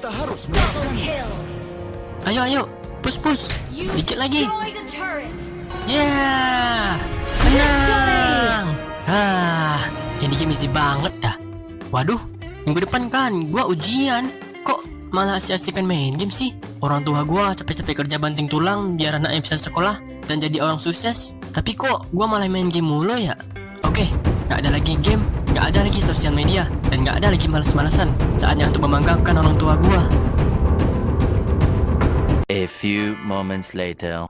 Kita harus melakukan. Ayo, push. Dikit lagi. Yeah, menang. Ini game easy banget dah. Waduh, minggu depan kan gua ujian. Kok malah asik-asikan main game sih? Orang tua gua capek-capek kerja banting tulang biar anaknya bisa sekolah dan jadi orang sukses. Tapi kok gua malah main game mulu ya? Oke, gak ada lagi game, gak ada lagi sosial media, dan gak ada lagi malas-malasan. Saatnya untuk membanggakan orang tua gua. A few moments later.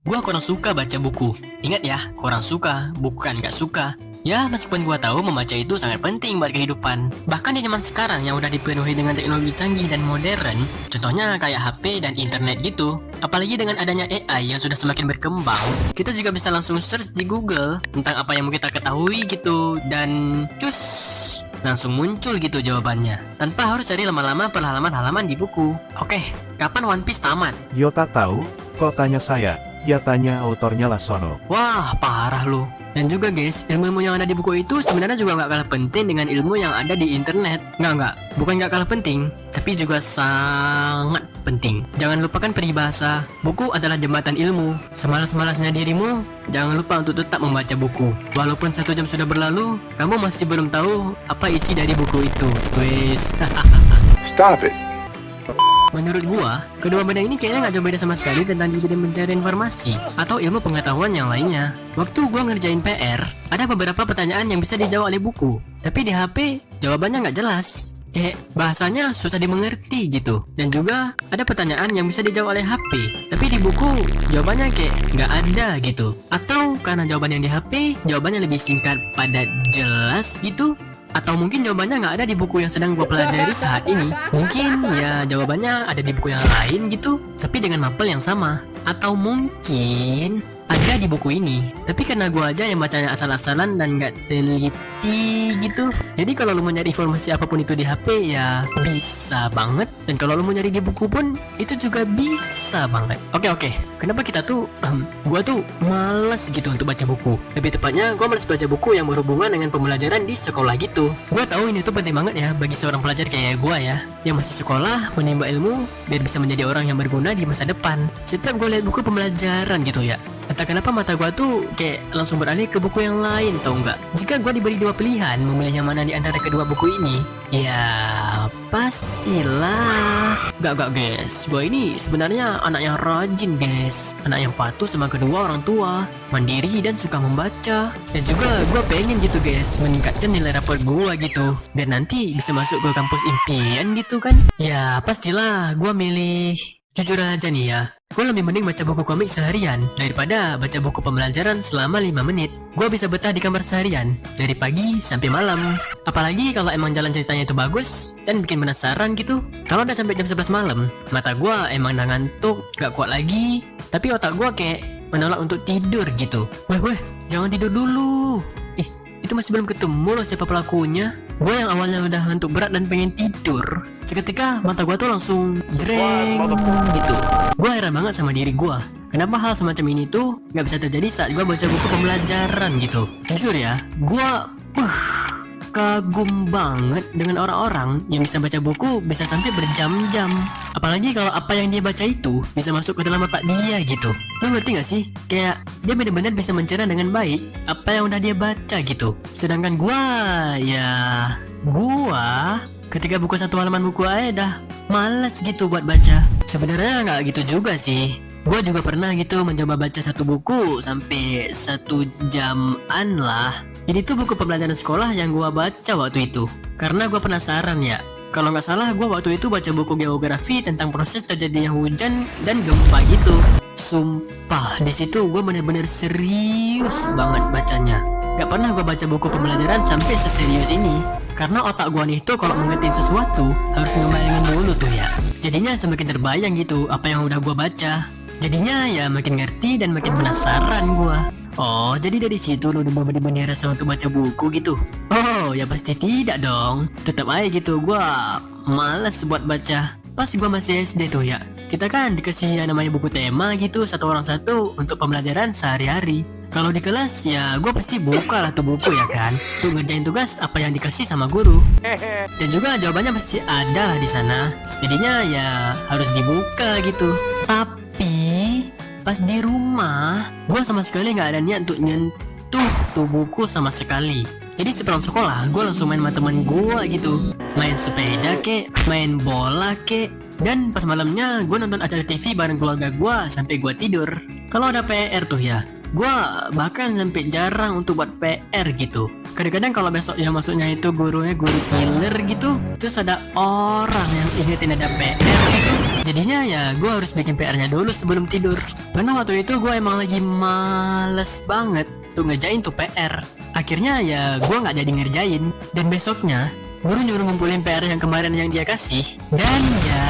Gua kurang suka baca buku. Ingat ya, kurang suka, bukan gak suka. Ya, meskipun gua tahu membaca itu sangat penting buat kehidupan. Bahkan di zaman sekarang yang udah dipenuhi dengan teknologi canggih dan modern, contohnya kayak HP dan internet gitu. Apalagi dengan adanya AI yang sudah semakin berkembang, kita juga bisa langsung search di Google tentang apa yang mau kita ketahui gitu, dan cus, langsung muncul gitu jawabannya, tanpa harus cari lama-lama per halaman-halaman di buku. Oke, kapan One Piece tamat? Yo tak tahu, kok tanya saya? Ya tanya autornya lah sono. Wah, parah lu. Dan juga guys, ilmu-ilmu yang ada di buku itu sebenarnya juga gak kalah penting dengan ilmu yang ada di internet. Enggak, bukan gak kalah penting, tapi juga sangat penting. Jangan lupakan peribahasa, buku adalah jembatan ilmu. Semalas-malasnya dirimu, jangan lupa untuk tetap membaca buku. Walaupun 1 jam sudah berlalu, kamu masih belum tahu apa isi dari buku itu. Wes. Stop it. Menurut gua, kedua benda ini kayaknya gak jauh beda sama sekali tentang di bidang mencari informasi atau ilmu pengetahuan yang lainnya. Waktu gua ngerjain PR, ada beberapa pertanyaan yang bisa dijawab oleh buku, tapi di HP jawabannya gak jelas. Kayak bahasanya susah dimengerti gitu. Dan juga ada pertanyaan yang bisa dijawab oleh HP, tapi di buku jawabannya kayak gak ada gitu. Atau karena jawaban yang di HP, jawabannya lebih singkat, padat, jelas gitu. Atau mungkin jawabannya nggak ada di buku yang sedang gue pelajari saat ini. Mungkin ya jawabannya ada di buku yang lain gitu, tapi dengan mapel yang sama. Atau mungkin ada di buku ini, tapi karena gue aja yang bacanya asal-asalan dan nggak teliti gitu. Jadi kalau lu mau nyari informasi apapun itu di HP ya bisa banget. Dan kalau lu mau nyari di buku pun itu juga bisa banget. Oke. Kenapa kita tuh gue tuh males gitu untuk baca buku. Lebih tepatnya gue males baca buku yang berhubungan dengan pembelajaran di sekolah gitu. Gue tahu ini tuh penting banget ya bagi seorang pelajar kayak gue ya, yang masih sekolah menimba ilmu biar bisa menjadi orang yang berguna di masa depan. Setiap gue lihat buku pembelajaran gitu ya, entah kenapa mata gua tuh kayak langsung beralih ke buku yang lain, tau nggak? Jika gua diberi 2 pilihan memilih yang mana di antara kedua buku ini, ya pastilah. Gak guys, gua ini sebenarnya anak yang rajin guys, anak yang patuh sama kedua orang tua, mandiri dan suka membaca. Dan juga gua pengen gitu guys meningkatkan nilai rapor gua gitu, biar nanti bisa masuk ke kampus impian gitu kan. Ya pastilah gua milih. Jujur aja nih ya, gue lebih mending baca buku komik seharian daripada baca buku pembelajaran selama 5 menit. Gue bisa betah di kamar seharian, dari pagi sampai malam. Apalagi kalau emang jalan ceritanya itu bagus dan bikin penasaran gitu. Kalau udah sampai jam 11 malam, mata gue emang udah ngantuk, gak kuat lagi. Tapi otak gue kayak menolak untuk tidur gitu. Weh, jangan tidur dulu. Itu masih belum ketemu loh siapa pelakunya. Gue yang awalnya udah ngantuk berat dan pengen tidur, seketika mata gue tuh langsung jreng gitu. Gue heran banget sama diri gue. Kenapa hal semacam ini tuh gak bisa terjadi saat gue baca buku pembelajaran gitu. Jujur ya, gue kagum banget dengan orang-orang yang bisa baca buku bisa sampai berjam-jam. Apalagi kalau apa yang dia baca itu bisa masuk ke dalam otak dia gitu. Lu ngerti gak sih? Kayak dia benar-benar bisa mencerna dengan baik apa yang udah dia baca gitu. Sedangkan gua ketika buka 1 halaman buku aja dah males gitu buat baca. Sebenarnya nggak gitu juga sih. Gue juga pernah gitu mencoba baca 1 buku sampai 1 jaman lah. Jadi itu buku pembelajaran sekolah yang gue baca waktu itu, karena gue penasaran ya. Kalau nggak salah gue waktu itu baca buku geografi tentang proses terjadinya hujan dan gempa gitu. Sumpah di situ gue bener-bener serius banget bacanya. Gak pernah gue baca buku pembelajaran sampai seserius ini, karena otak gue nih tuh kalau mengerti sesuatu harus ngebayangin dulu tuh ya. Jadinya semakin terbayang gitu apa yang udah gue baca. Jadinya ya makin ngerti dan makin penasaran gue. Oh, jadi dari situ lu udah bener-bener rasa untuk baca buku gitu? Oh, ya pasti tidak dong. Tetap aja gitu, gua males buat baca. Pas gua masih SD tuh ya, kita kan dikasih yang namanya buku tema gitu, 1 orang 1 untuk pembelajaran sehari-hari. Kalau di kelas ya gue pasti buka lah tuh buku ya kan, untuk ngerjain tugas apa yang dikasih sama guru. Dan juga jawabannya pasti ada lah di sana. Jadinya ya harus dibuka gitu. Tapi pas di rumah gue sama sekali nggak ada niat untuk nyentuh tuh buku sama sekali. Jadi sepulang sekolah gue langsung main sama temen gue gitu, main sepeda kek, main bola kek. Dan pas malamnya gue nonton acara TV bareng keluarga gue sampai gue tidur. Kalau ada PR tuh ya, gue bahkan sampai jarang untuk buat PR gitu. Kadang-kadang kalau besok yang masuknya itu gurunya guru killer gitu, terus ada orang yang ingetin ada PR gitu, jadinya ya gue harus bikin PR-nya dulu sebelum tidur. Karena waktu itu gue emang lagi males banget tuh ngerjain tuh PR. Akhirnya ya gue nggak jadi ngerjain. Dan besoknya guru nyuruh ngumpulin PR yang kemarin yang dia kasih. Dan ya,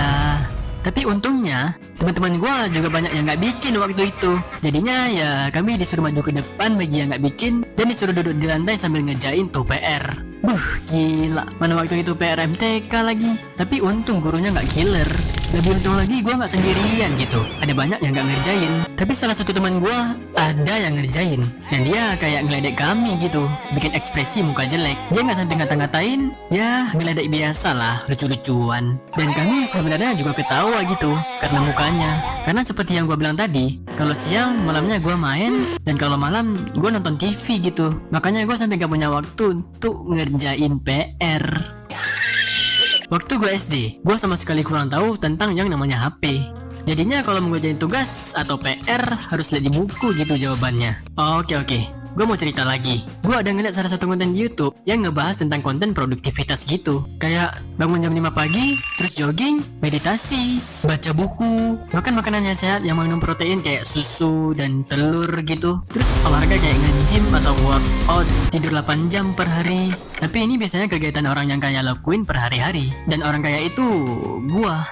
tapi untungnya teman-teman gue juga banyak yang nggak bikin waktu itu. Jadinya ya kami disuruh maju ke depan bagi yang nggak bikin, dan disuruh duduk di lantai sambil ngerjain tuh PR. Gila, mana waktu itu PR MTK lagi. Tapi untung gurunya nggak killer. Lebih untung lagi gue nggak sendirian gitu, ada banyak yang nggak ngerjain. Tapi salah satu teman gue ada yang ngerjain, dan dia kayak ngeledek kami gitu, bikin ekspresi muka jelek. Dia nggak sampai ngata-ngatain, ya ngeledek biasa lah, lucu-lucuan. Dan kami sebenarnya juga ketawa gitu karena mukanya. Karena seperti yang gue bilang tadi, kalau siang malamnya gue main, dan kalau malam gue nonton TV gitu. Makanya gue sampai gak punya waktu untuk ngerjain PR. Waktu gue SD, gue sama sekali kurang tahu tentang yang namanya HP. Jadinya kalau mau ngerjain tugas atau PR harus lihat di buku gitu jawabannya. Oke. Gue mau cerita lagi. Gue ada ngeliat salah satu konten di YouTube yang ngebahas tentang konten produktivitas gitu. Kayak bangun jam 5 pagi, terus jogging, meditasi, baca buku, makan makanan yang sehat yang mengandung protein kayak susu dan telur gitu. Terus olahraga kayak nge-gym atau workout, tidur 8 jam per hari. Tapi ini biasanya kegiatan orang yang kaya lakuin per hari-hari. Dan orang kaya itu gua.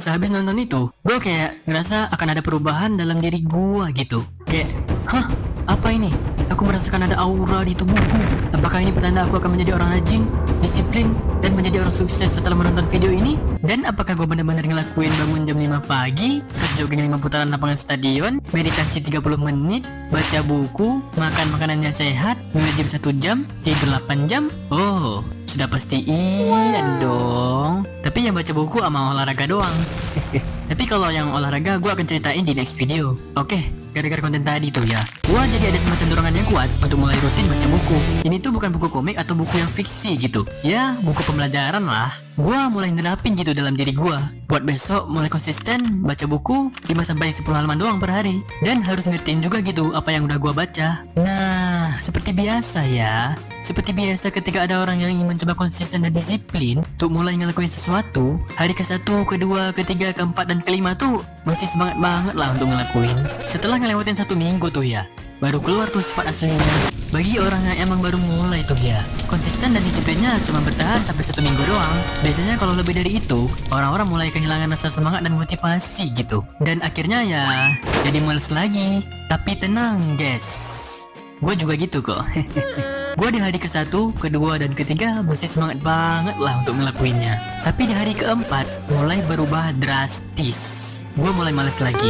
Sehabis nonton itu, gue kayak ngerasa akan ada perubahan dalam diri gue gitu. Kayak, hah? Apa ini? Aku merasakan ada aura di tubuhku. Apakah ini petanda aku akan menjadi orang rajin, disiplin, dan menjadi orang sukses setelah menonton video ini? Dan apakah gue benar-benar ngelakuin bangun jam 5 pagi, terus jogging 5 putaran lapangan stadion, meditasi 30 menit, baca buku, makan makanan yang sehat, nge-gym 1 jam, tidur 8 jam? Oh, sudah pasti iya dong. Tapi yang baca buku sama olahraga doang. Tapi kalau yang olahraga gue akan ceritain di next video. Oke, gara-gara konten tadi tuh ya, gue jadi ada semacam dorongan yang kuat untuk mulai rutin baca buku. Ini tuh bukan buku komik atau buku yang fiksi gitu. Ya, buku pembelajaran lah. Gue mulai nerapin gitu dalam diri gue. Buat besok mulai konsisten baca buku 5-10 halaman doang per hari. Dan harus ngertiin juga gitu apa yang udah gue baca. Nah, seperti biasa ya. Seperti biasa ketika ada orang yang ingin mencoba konsisten dan disiplin untuk mulai ngelakuin sesuatu, hari ke-1, ke-2, ke-3, ke-4, dan ke-5 tuh mesti semangat banget lah untuk ngelakuin. Setelah ngelewatin 1 minggu tuh ya, baru keluar tuh sifat aslinya. Bagi orang yang emang baru mulai tuh ya, konsisten dan disiplinnya cuma bertahan sampai 1 minggu doang. Biasanya kalau lebih dari itu, orang-orang mulai kehilangan rasa semangat dan motivasi gitu. Dan akhirnya ya, jadi males lagi. Tapi tenang guys, gue juga gitu kok. Gue di hari ke-1, ke-2, dan ke-3 masih semangat banget lah untuk ngelakuinnya. Tapi di hari ke-4 mulai berubah drastis. Gue mulai males lagi.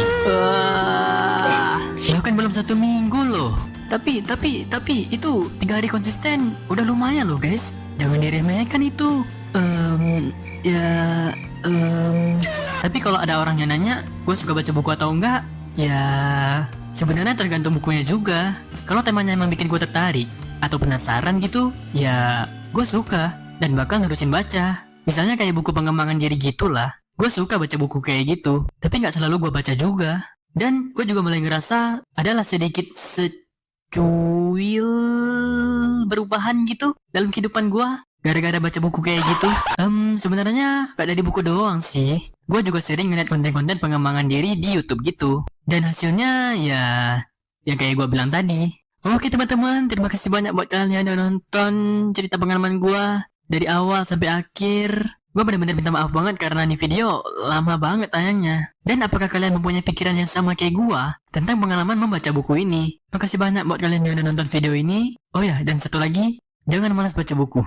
Bahkan belum 1 minggu loh. Tapi itu 3 hari konsisten udah lumayan loh guys. Jangan diremehkan itu. Tapi kalau ada orang yang nanya gue suka baca buku atau enggak, ya sebenarnya tergantung bukunya juga. Kalau temanya emang bikin gue tertarik atau penasaran gitu, ya gue suka dan bakal nerusin baca. Misalnya kayak buku pengembangan diri gitulah. Gue suka baca buku kayak gitu, tapi gak selalu gue baca juga. Dan gue juga mulai ngerasa adalah sedikit secuil perubahan gitu dalam kehidupan gue gara-gara baca buku kayak gitu. Sebenarnya gak dari buku doang sih. Gue juga sering ngeliat konten-konten pengembangan diri di YouTube gitu. Dan hasilnya ya yang kayak gue bilang tadi. Oke teman-teman, terima kasih banyak buat kalian yang nonton cerita pengalaman gue dari awal sampai akhir. Gue benar-benar minta maaf banget karena ini video lama banget tayangnya. Dan apakah kalian mempunyai pikiran yang sama kayak gue tentang pengalaman membaca buku ini? Makasih banyak buat kalian yang udah nonton video ini. Oh ya, dan satu lagi, jangan malas baca buku.